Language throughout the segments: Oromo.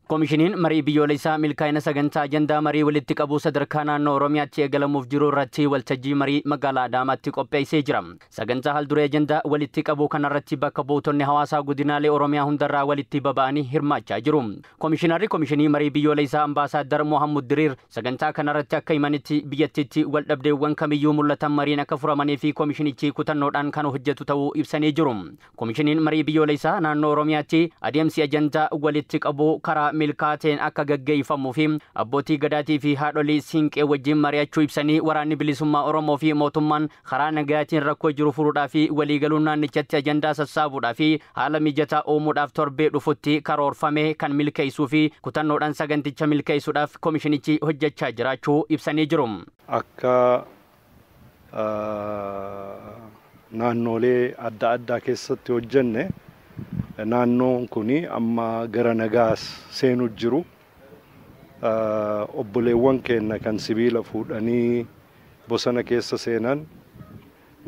Komishiniin marii biyyoolessaa milkaa'ina sagantaa ajandaa marii walitti qabuu sadarkaa naannoo Oromiyaatti eegalamuuf jiru irratti waltajjii marii magaalaa Adaamaatti qopheessee jira. Sagantaa halduree ajandaa walitti qabuu kanarratti bakka buutonni hawaasaa godinaalee Oromiyaa hundarraa walitti baba'anii hirmaachaa jiru. Komishinarri komishinii marii biyyoolessaa Ambaasaadar Mohammud Diriir sagantaa kanarratti akka himanitti biyyattiitti waldhabdeewwan kamiyyuu mul'atan mariin akka furamanii fi komishinichi kutannoodhaan kan hojjetu ta'uu ibsanii jiru. Komishiniin marii biyyoolessaa naannoo Oromiyaatti adeemsi ajandaa walitti qabuu karaa milkaateen akka gaggeeffamu fi abbootii gadaatii fi haadholii siinqee wajjin mari'achuu ibsanii waraanni bilisummaa Oromoo fi mootummaan karaa nagaatiin rakkoo jiru furuudhaa fi waliigaluun naannichatti ajandaa sassaabuudhaa fi haala mijataa uumuudhaaf torbee dhufutti karoorfame kan milkeessuu fi kutannoodhaan saganticha milkeessuudhaaf komishinichi hojjechaa jiraachuu ibsanii jiru. Akka naannolee adda addaa keessatti hojjenne naannoon kuni amma gara nagaas seenu jiru. Obboleewwan keenya kan sibiila fuudhanii bosona keessa seenan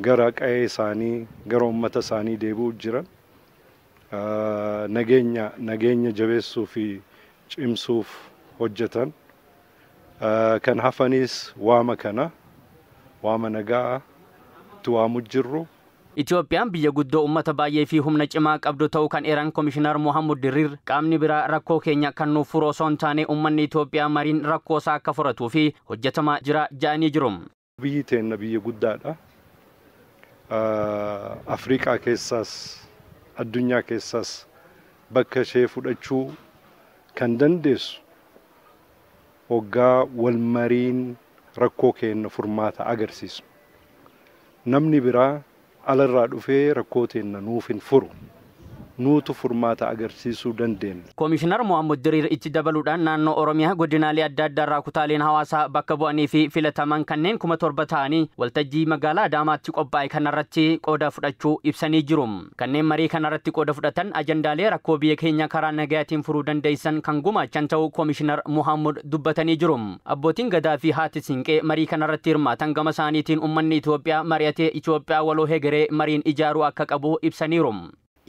gara qa'ee isaanii gara uummata isaanii deebi'u jiran. Nageenya jabeessuu fi cimsuuf hojjetan. Kan hafanis waama nagaa tuwaamu jirru. Itoophiyaan biyya guddoo ummata baay'ee fi humna cimaa qabdu ta'uu kan eeran Komishinar Mohammud Diriir qaamni biraa rakkoo keenya kan nuuf furuu osoo hin taane uummanni Itoophiyaa mariin rakkoo isaa akka furatuu fi hojjetamaa jira jedhanii jiru. Biyyi teenya biyya guddaadha. Afrikaa keessaas addunyaa keessaas bakka ishee fudhachuu kan dandeessu hoggaa wal mariin rakkoo keenya furmaata agarsiisu. Namni biraa alarraa dhufee rakkoo teenya nuuf hin furu. Nuutu furmaata agarsiisuu dandeenya. Komishinar Mohammud Diriir itti dabaluudhaan naannoo Oromiyaa godinaalee adda addaarraa kutaaleen hawaasaa bakka bu'anii fi filataman kanneen 7,000 ta'anii waltajjii magaalaa Adaamaatti qophaa'e kanarratti qooda fudhachuu ibsanii jiru. Kanneen marii kanarratti qooda fudhatan ajandaalee rakkoo biyya keenya karaa nagaatiin furuu dandeessan kan gumaachan ta'uu Komishinar Mohammud dubbatanii jiru. Abbootiin gadaa fi haati siinqee marii kanarratti hirmaatan gama isaaniitiin uummanni Itoophiyaa mari'atee Itoophiyaa waloo hegeree mariin ijaaruu akka qabu ibsaniiru.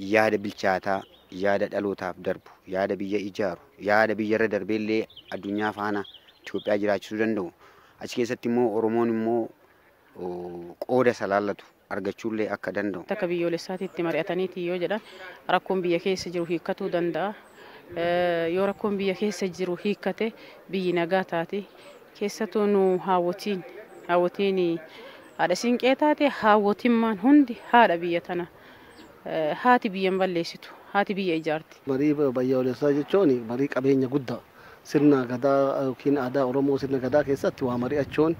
Yaada bilchaataa, yaada dhalootaaf darbu, yaada biyya ijaaru, yaada biyyarra darbeellee addunyaa faana Itoophiyaa jiraachisuu danda'u. Achi keessatti immoo Oromoon immoo qooda salaallatu argachuullee akka danda'u. Akka biyyoolessaatiitti mari'ataniiti yoo jedhan rakkoon biyya keessa jiru hiikkatuu danda'a. Yoo rakkoon biyya keessa jiru hiikkate biyyi nagaa taate keessattuu nu haawwotiin haadha siinqee taate haawwotimmaan hundi haadha biyya tana. Haati biyyan balleessitu, haati biyya ijaarti. Marii biyyoolessaa jechuun marii qabeenya guddaa sirna gadaa yookiin aadaa Oromoo sirna gadaa keessatti waa mari'achuun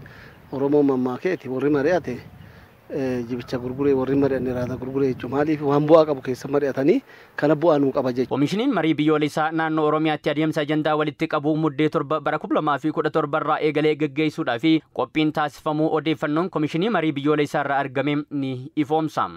Oromoo mammaakeeti warri mari'ate jibicha gurguree warri mari'anne raata gurguree jechuun maaliif waan bu'aa qabu keessa mari'atanii kana bu'aa nuu qaba jechuudha. Komishiniin marii biyyoolessaa naannoo Oromiyaatti adeemsa ajandaa walitti qabuu muddee 7 bara 2017 irraa eegalee gaggeessuudhaa fi qophiin taasifamuu odeeffannoon komishinii marii biyyoolessaa irraa argame ni ifoomsa.